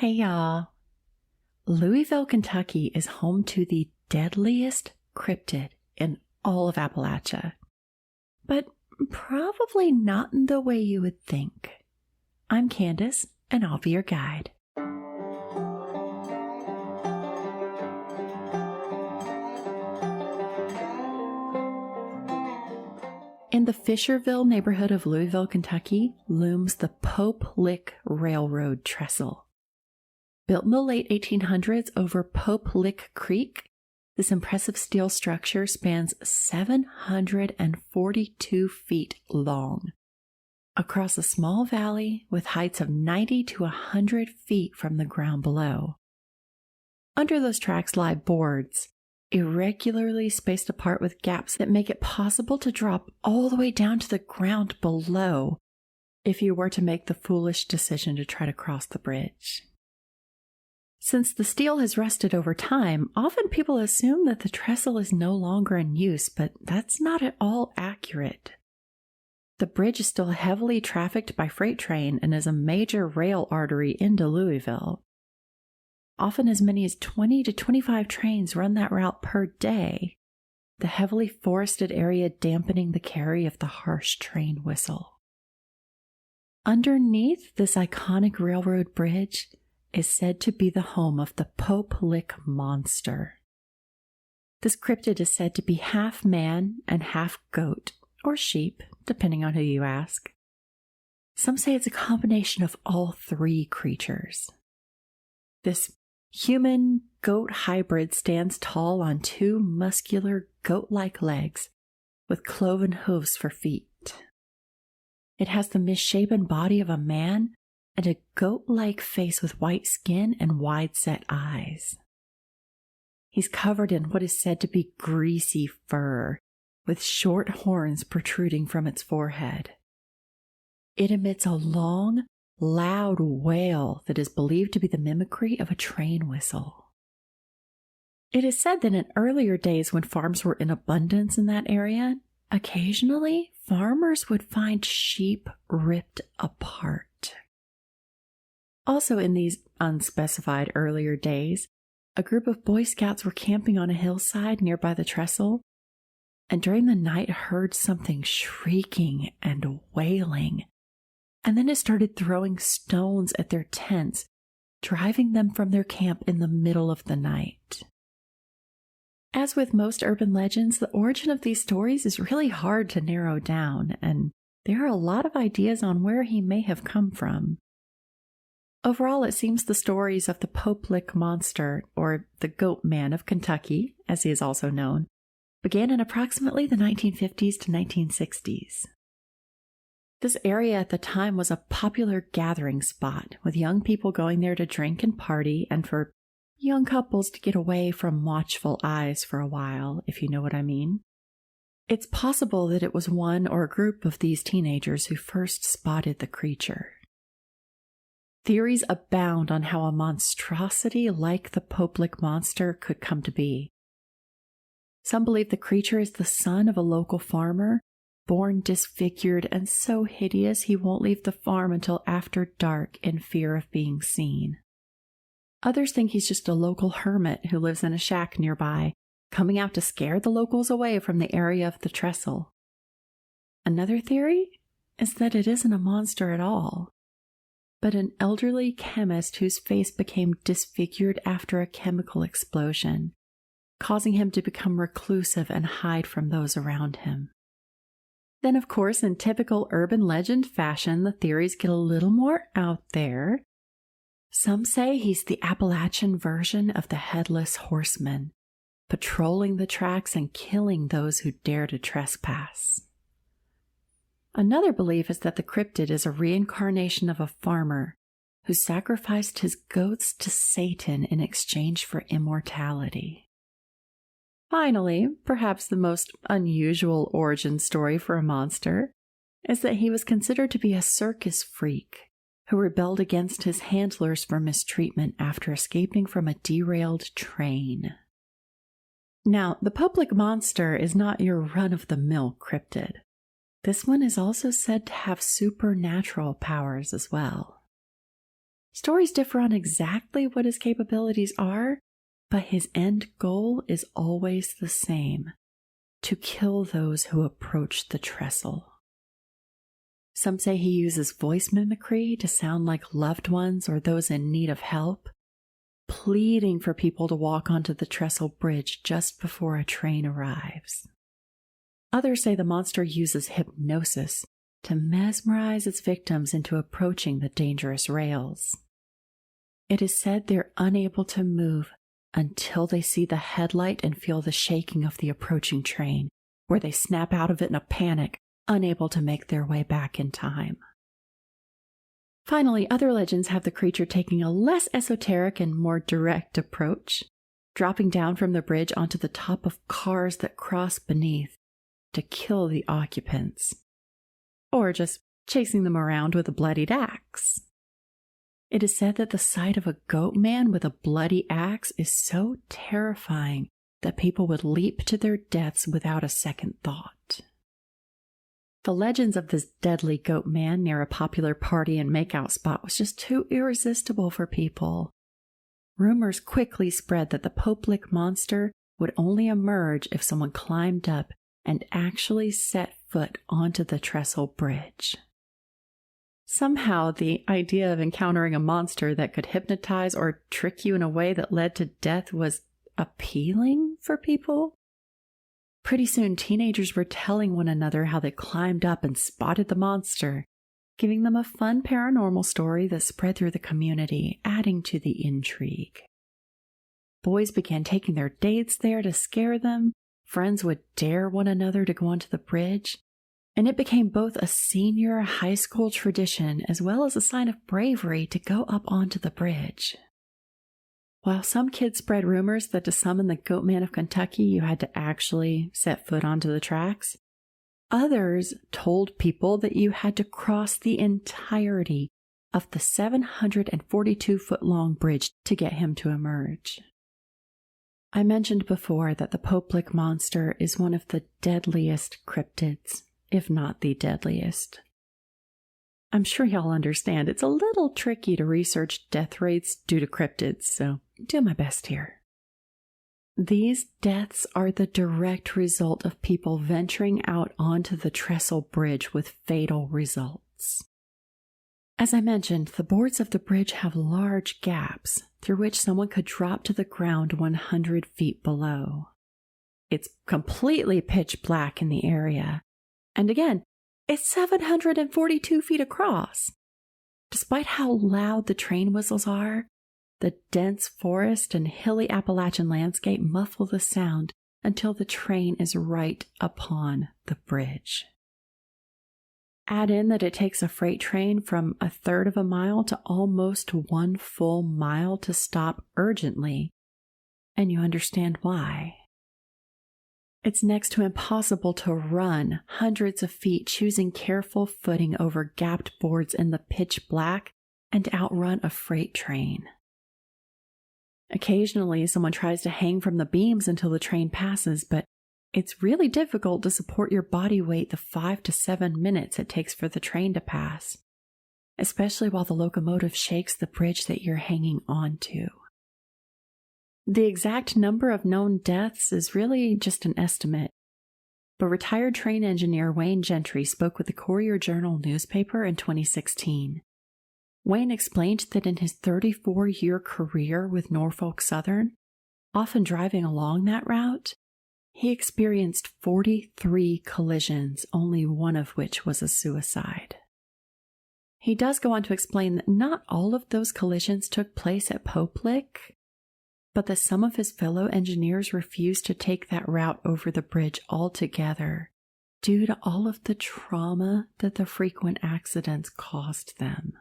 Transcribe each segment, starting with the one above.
Hey y'all. Louisville, Kentucky is home to the deadliest cryptid in all of Appalachia. But probably not in the way you would think. I'm Candace, and I'll be your guide. In the Fisherville neighborhood of Louisville, Kentucky, looms the Pope Lick Railroad Trestle. Built in the late 1800s over Pope Lick Creek, this impressive steel structure spans 742 feet long across a small valley with heights of 90 to 100 feet from the ground below. Under those tracks lie boards, irregularly spaced apart with gaps that make it possible to drop all the way down to the ground below if you were to make the foolish decision to try to cross the bridge. Since the steel has rusted over time, often people assume that the trestle is no longer in use, but that's not at all accurate. The bridge is still heavily trafficked by freight train and is a major rail artery into Louisville. Often as many as 20 to 25 trains run that route per day, the heavily forested area dampening the carry of the harsh train whistle. Underneath this iconic railroad bridge is said to be the home of the Pope Lick monster. This cryptid is said to be half man and half goat, or sheep, depending on who you ask. Some say it's a combination of all three creatures. This human-goat hybrid stands tall on two muscular goat-like legs with cloven hooves for feet. It has the misshapen body of a man and a goat-like face with white skin and wide-set eyes. He's covered in what is said to be greasy fur, with short horns protruding from its forehead. It emits a long, loud wail that is believed to be the mimicry of a train whistle. It is said that in earlier days when farms were in abundance in that area, occasionally farmers would find sheep ripped apart. Also in these unspecified earlier days, a group of Boy Scouts were camping on a hillside nearby the trestle, and during the night heard something shrieking and wailing, and then it started throwing stones at their tents, driving them from their camp in the middle of the night. As with most urban legends, the origin of these stories is really hard to narrow down, and there are a lot of ideas on where he may have come from. Overall, it seems the stories of the Pope Lick monster, or the Goat Man of Kentucky, as he is also known, began in approximately the 1950s to 1960s. This area at the time was a popular gathering spot, with young people going there to drink and party, and for young couples to get away from watchful eyes for a while, if you know what I mean. It's possible that it was one or a group of these teenagers who first spotted the creature. Theories abound on how a monstrosity like the Pope Lick monster could come to be. Some believe the creature is the son of a local farmer, born disfigured and so hideous he won't leave the farm until after dark in fear of being seen. Others think he's just a local hermit who lives in a shack nearby, coming out to scare the locals away from the area of the trestle. Another theory is that it isn't a monster at all, but an elderly chemist whose face became disfigured after a chemical explosion, causing him to become reclusive and hide from those around him. Then, of course, in typical urban legend fashion, the theories get a little more out there. Some say he's the Appalachian version of the Headless Horseman, patrolling the tracks and killing those who dare to trespass. Another belief is that the cryptid is a reincarnation of a farmer who sacrificed his goats to Satan in exchange for immortality. Finally, perhaps the most unusual origin story for a monster is that he was considered to be a circus freak who rebelled against his handlers for mistreatment after escaping from a derailed train. Now, the Pope Lick monster is not your run-of-the-mill cryptid. This one is also said to have supernatural powers as well. Stories differ on exactly what his capabilities are, but his end goal is always the same: to kill those who approach the trestle. Some say he uses voice mimicry to sound like loved ones or those in need of help, pleading for people to walk onto the trestle bridge just before a train arrives. Others say the monster uses hypnosis to mesmerize its victims into approaching the dangerous rails. It is said they're unable to move until they see the headlight and feel the shaking of the approaching train, where they snap out of it in a panic, unable to make their way back in time. Finally, other legends have the creature taking a less esoteric and more direct approach, dropping down from the bridge onto the top of cars that cross beneath to kill the occupants, or just chasing them around with a bloodied axe. It is said that the sight of a goat man with a bloody axe is so terrifying that people would leap to their deaths without a second thought. The legends of this deadly goat man near a popular party and makeout spot was just too irresistible for people. Rumors quickly spread that the Poplick monster would only emerge if someone climbed up and actually set foot onto the trestle bridge. Somehow, the idea of encountering a monster that could hypnotize or trick you in a way that led to death was appealing for people. Pretty soon, teenagers were telling one another how they climbed up and spotted the monster, giving them a fun paranormal story that spread through the community, adding to the intrigue. Boys began taking their dates there to scare them. Friends would dare one another to go onto the bridge, and it became both a senior high school tradition as well as a sign of bravery to go up onto the bridge. While some kids spread rumors that to summon the Goat Man of Kentucky you had to actually set foot onto the tracks, others told people that you had to cross the entirety of the 742-foot-long bridge to get him to emerge. I mentioned before that the Poplick monster is one of the deadliest cryptids, if not the deadliest. I'm sure y'all understand it's a little tricky to research death rates due to cryptids, so do my best here. These deaths are the direct result of people venturing out onto the trestle bridge with fatal results. As I mentioned, the boards of the bridge have large gaps through which someone could drop to the ground 100 feet below. It's completely pitch black in the area, and again, it's 742 feet across. Despite how loud the train whistles are, the dense forest and hilly Appalachian landscape muffle the sound until the train is right upon the bridge. Add in that it takes a freight train from a third of a mile to almost 1 full mile to stop urgently, and you understand why. It's next to impossible to run hundreds of feet, choosing careful footing over gapped boards in the pitch black and outrun a freight train. Occasionally, someone tries to hang from the beams until the train passes, but it's really difficult to support your body weight the 5 to 7 minutes it takes for the train to pass, especially while the locomotive shakes the bridge that you're hanging onto. The exact number of known deaths is really just an estimate, but retired train engineer Wayne Gentry spoke with the Courier-Journal newspaper in 2016. Wayne explained that in his 34-year career with Norfolk Southern, often driving along that route, he experienced 43 collisions, only one of which was a suicide. He does go on to explain that not all of those collisions took place at Poplick, but that some of his fellow engineers refused to take that route over the bridge altogether due to all of the trauma that the frequent accidents caused them.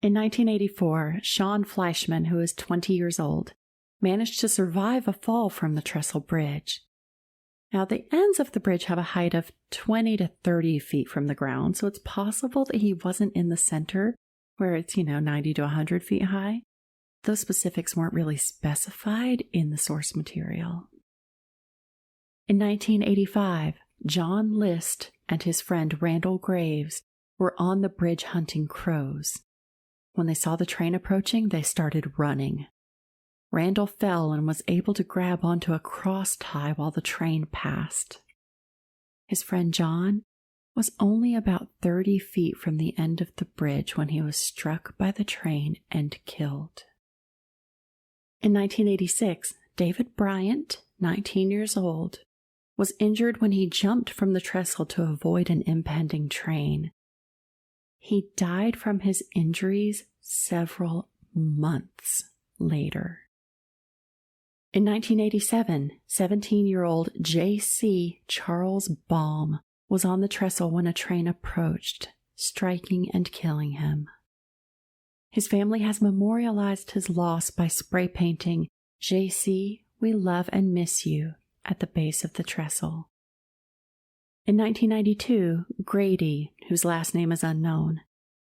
In 1984, Sean Fleischman, who is 20 years old, managed to survive a fall from the trestle bridge. Now, the ends of the bridge have a height of 20 to 30 feet from the ground, so it's possible that he wasn't in the center, where it's, 90 to 100 feet high. Those specifics weren't really specified in the source material. In 1985, John List and his friend Randall Graves were on the bridge hunting crows. When they saw the train approaching, they started running. Randall fell and was able to grab onto a cross tie while the train passed. His friend John was only about 30 feet from the end of the bridge when he was struck by the train and killed. In 1986, David Bryant, 19 years old, was injured when he jumped from the trestle to avoid an impending train. He died from his injuries several months later. In 1987, 17-year-old J.C. Charles Baum was on the trestle when a train approached, striking and killing him. His family has memorialized his loss by spray painting, "J.C., we love and miss you," at the base of the trestle. In 1992, Grady, whose last name is unknown,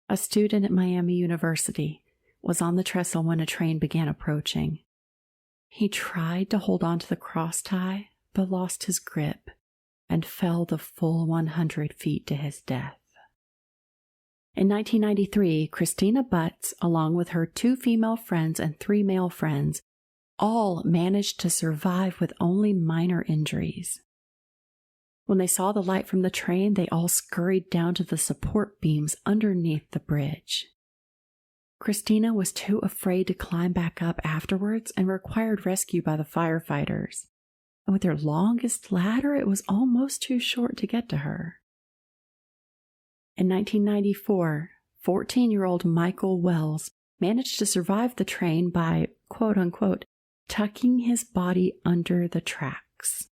a student at Miami University, was on the trestle when a train began approaching. He tried to hold on to the cross tie, but lost his grip and fell the full 100 feet to his death. In 1993, Christina Butts, along with her 2 female friends and 3 male friends, all managed to survive with only minor injuries. When they saw the light from the train, they all scurried down to the support beams underneath the bridge. Christina was too afraid to climb back up afterwards and required rescue by the firefighters. And with their longest ladder, it was almost too short to get to her. In 1994, 14-year-old Michael Wells managed to survive the train by, quote-unquote, tucking his body under the tracks.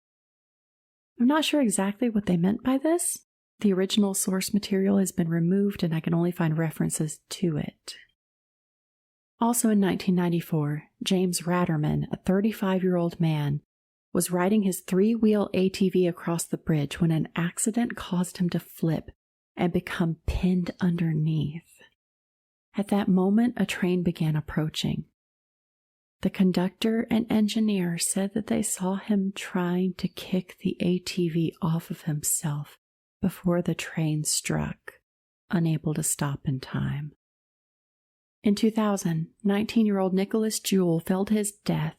I'm not sure exactly what they meant by this. The original source material has been removed and I can only find references to it. Also in 1994, James Ratterman, a 35-year-old man, was riding his 3-wheel ATV across the bridge when an accident caused him to flip and become pinned underneath. At that moment, a train began approaching. The conductor and engineer said that they saw him trying to kick the ATV off of himself before the train struck, unable to stop in time. In 2000, 19-year-old Nicholas Jewell fell to his death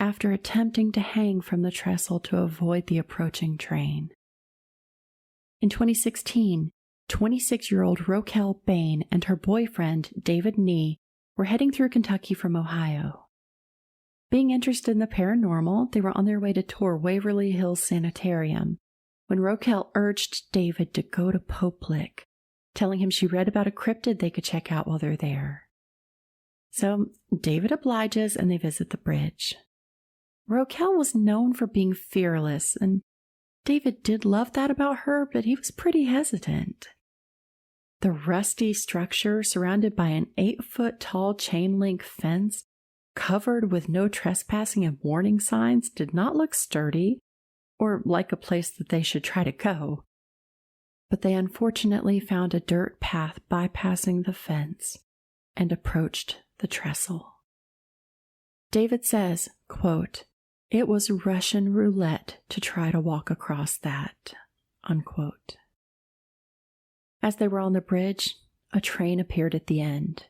after attempting to hang from the trestle to avoid the approaching train. In 2016, 26-year-old Rochelle Bain and her boyfriend, David Nee, were heading through Kentucky from Ohio. Being interested in the paranormal, they were on their way to tour Waverly Hills Sanitarium when Rochelle urged David to go to Pope Lick, telling him she read about a cryptid they could check out while they're there. So David obliges and they visit the bridge. Rochelle was known for being fearless, and David did love that about her, but he was pretty hesitant. The rusty structure, surrounded by an 8-foot-tall chain-link fence, covered with no trespassing and warning signs, did not look sturdy or like a place that they should try to go. But they unfortunately found a dirt path bypassing the fence and approached the trestle. David says, quote, "It was Russian roulette to try to walk across that," unquote. As they were on the bridge, a train appeared at the end.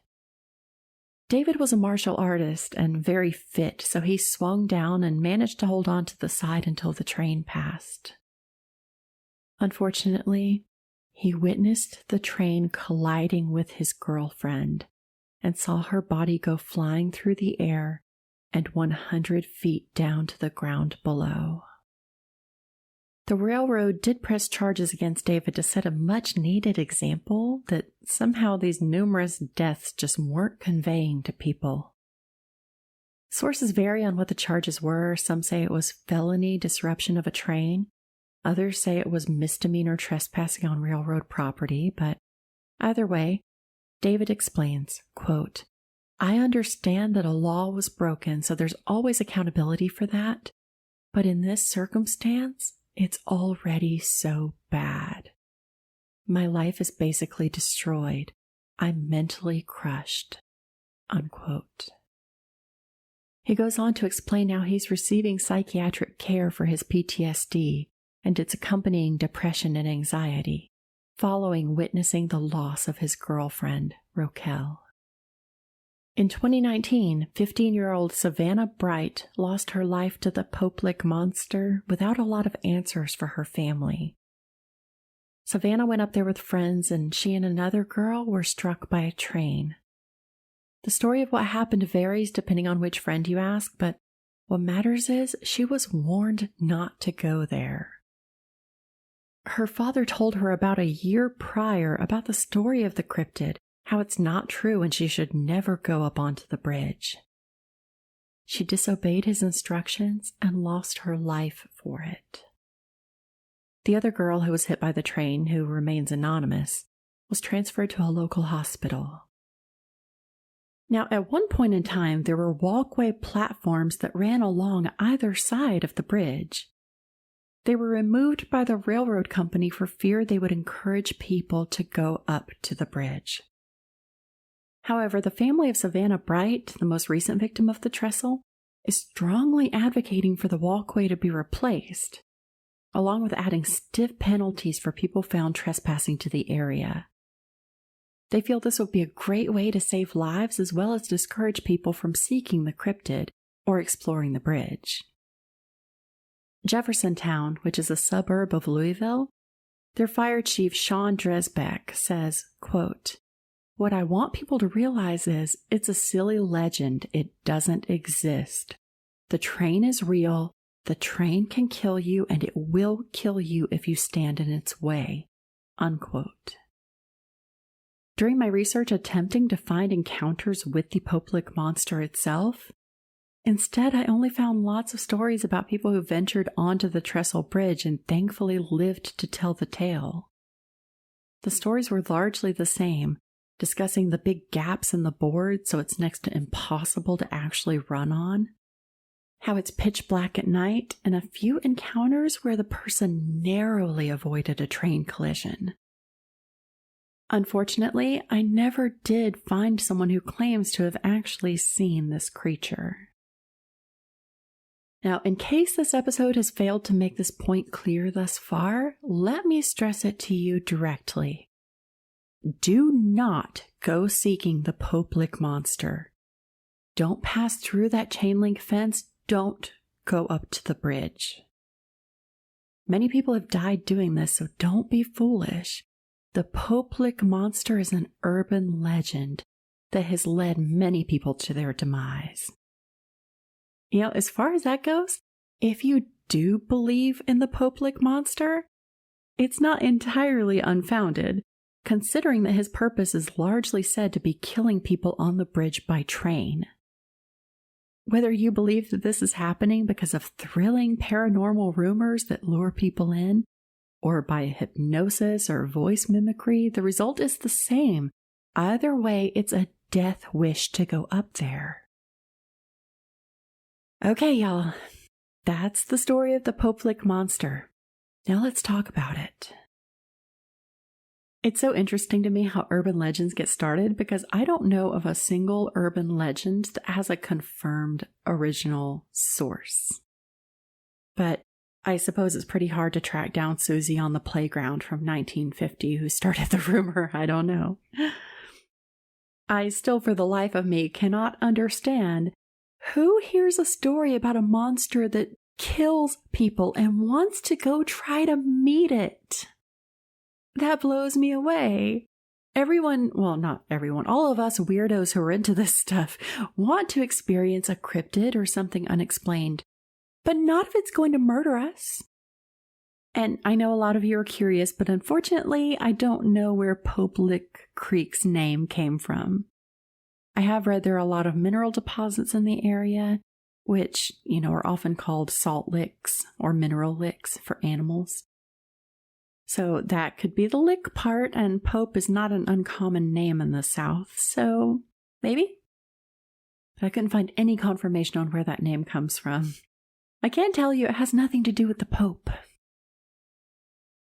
David was a martial artist and very fit, so he swung down and managed to hold on to the side until the train passed. Unfortunately, he witnessed the train colliding with his girlfriend and saw her body go flying through the air and 100 feet down to the ground below. The railroad did press charges against David to set a much-needed example that somehow these numerous deaths just weren't conveying to people. Sources vary on what the charges were. Some say it was felony disruption of a train. Others say it was misdemeanor trespassing on railroad property, but either way, David explains, quote, "I understand that a law was broken, so there's always accountability for that, but in this circumstance, it's already so bad. My life is basically destroyed. I'm mentally crushed," unquote. He goes on to explain how he's receiving psychiatric care for his PTSD and its accompanying depression and anxiety, following witnessing the loss of his girlfriend, Rochelle. In 2019, 15-year-old Savannah Bright lost her life to the Poplik monster without a lot of answers for her family. Savannah went up there with friends, and she and another girl were struck by a train. The story of what happened varies depending on which friend you ask, but what matters is she was warned not to go there. Her father told her about a year prior about the story of the cryptid, how it's not true and she should never go up onto the bridge. She disobeyed his instructions and lost her life for it. The other girl who was hit by the train, who remains anonymous, was transferred to a local hospital. Now, at one point in time, there were walkway platforms that ran along either side of the bridge. They were removed by the railroad company for fear they would encourage people to go up to the bridge. However, the family of Savannah Bright, the most recent victim of the trestle, is strongly advocating for the walkway to be replaced, along with adding stiff penalties for people found trespassing to the area. They feel this would be a great way to save lives as well as discourage people from seeking the cryptid or exploring the bridge. Jeffersontown, which is a suburb of Louisville, their fire chief Sean Dresbeck says, quote, "What I want people to realize is it's a silly legend. It doesn't exist. The train is real. The train can kill you, and it will kill you if you stand in its way." Unquote. During my research attempting to find encounters with the Poplik monster itself, instead I only found lots of stories about people who ventured onto the trestle bridge and thankfully lived to tell the tale. The stories were largely the same, discussing the big gaps in the board so it's next to impossible to actually run on, how it's pitch black at night, and a few encounters where the person narrowly avoided a train collision. Unfortunately, I never did find someone who claims to have actually seen this creature. Now, in case this episode has failed to make this point clear thus far, let me stress it to you directly. Do not go seeking the Poplik monster. Don't pass through that chain link fence. Don't go up to the bridge. Many people have died doing this, so don't be foolish. The Poplik monster is an urban legend that has led many people to their demise. You know, as far as that goes, if you do believe in the Poplik monster, it's not entirely unfounded, considering that his purpose is largely said to be killing people on the bridge by train. Whether you believe that this is happening because of thrilling paranormal rumors that lure people in, or by hypnosis or voice mimicry, the result is the same. Either way, it's a death wish to go up there. Okay, y'all. That's the story of the Poplik monster. Now let's talk about it. It's so interesting to me how urban legends get started because I don't know of a single urban legend that has a confirmed original source. But I suppose it's pretty hard to track down Susie on the playground from 1950 who started the rumor. I don't know. I still, for the life of me, cannot understand who hears a story about a monster that kills people and wants to go try to meet it. That blows me away. Everyone, well, not everyone, all of us weirdos who are into this stuff want to experience a cryptid or something unexplained. But not if it's going to murder us. And I know a lot of you are curious, but unfortunately, I don't know where Poplik Creek's name came from. I have read there are a lot of mineral deposits in the area, which, are often called salt licks or mineral licks for animals. So that could be the lick part, and Pope is not an uncommon name in the South, so maybe? But I couldn't find any confirmation on where that name comes from. I can tell you it has nothing to do with the Pope.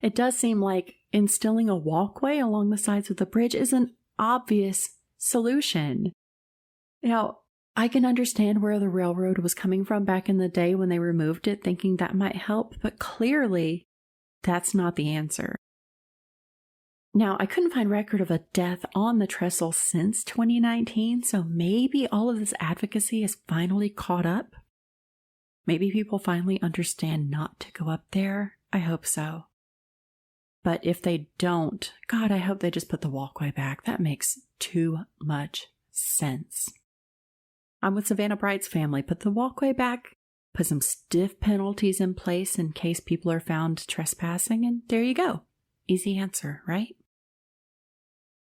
It does seem like instilling a walkway along the sides of the bridge is an obvious solution. Now, I can understand where the railroad was coming from back in the day when they removed it, thinking that might help, but clearly that's not the answer. Now, I couldn't find record of a death on the trestle since 2019, so maybe all of this advocacy has finally caught up. Maybe people finally understand not to go up there. I hope so. But if they don't, God, I hope they just put the walkway back. That makes too much sense. I'm with Savannah Bright's family. Put the walkway back, put some stiff penalties in place in case people are found trespassing, and there you go. Easy answer, right?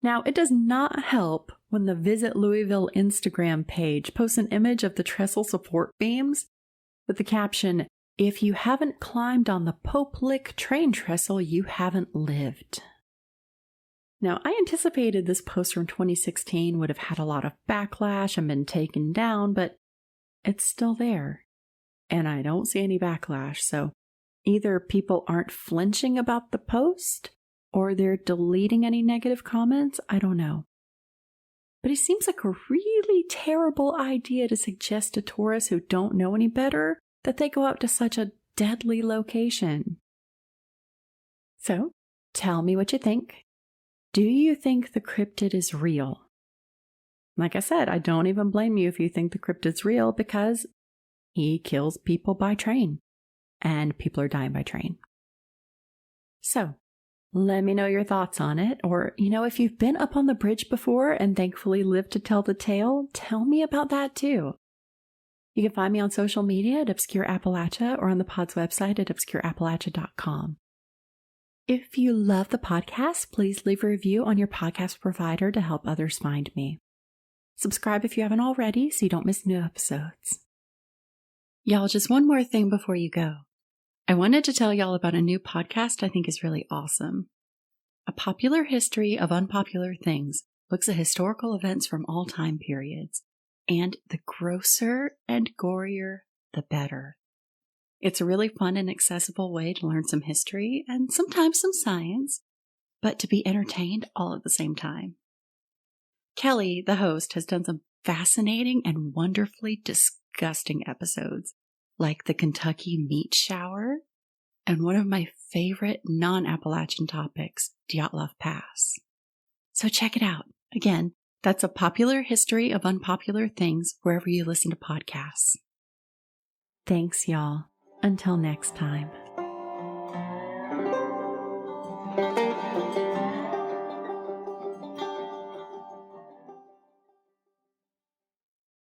Now, it does not help when the Visit Louisville Instagram page posts an image of the trestle support beams with the caption, "If you haven't climbed on the Pope Lick train trestle, you haven't lived." Now, I anticipated this post from 2016 would have had a lot of backlash and been taken down, but it's still there. And I don't see any backlash, so either people aren't flinching about the post, or they're deleting any negative comments. I don't know. But it seems like a really terrible idea to suggest to tourists who don't know any better that they go out to such a deadly location. So, tell me what you think. Do you think the cryptid is real? Like I said, I don't even blame you if you think the cryptid's real, because he kills people by train, and people are dying by train. So, let me know your thoughts on it, or, if you've been up on the bridge before and thankfully lived to tell the tale, tell me about that too. You can find me on social media at obscureappalachia or on the pod's website at obscureappalachia.com. If you love the podcast, please leave a review on your podcast provider to help others find me. Subscribe if you haven't already so you don't miss new episodes. Y'all, just one more thing before you go. I wanted to tell y'all about a new podcast I think is really awesome. A Popular History of Unpopular Things looks at historical events from all time periods, and the grosser and gorier, the better. It's a really fun and accessible way to learn some history and sometimes some science, but to be entertained all at the same time. Kelly, the host, has done some fascinating and wonderfully disgusting episodes, like the Kentucky meat shower, and one of my favorite non-Appalachian topics, Dyatlov Pass. So check it out. Again, that's A Popular History of Unpopular Things wherever you listen to podcasts. Thanks, y'all. Until next time.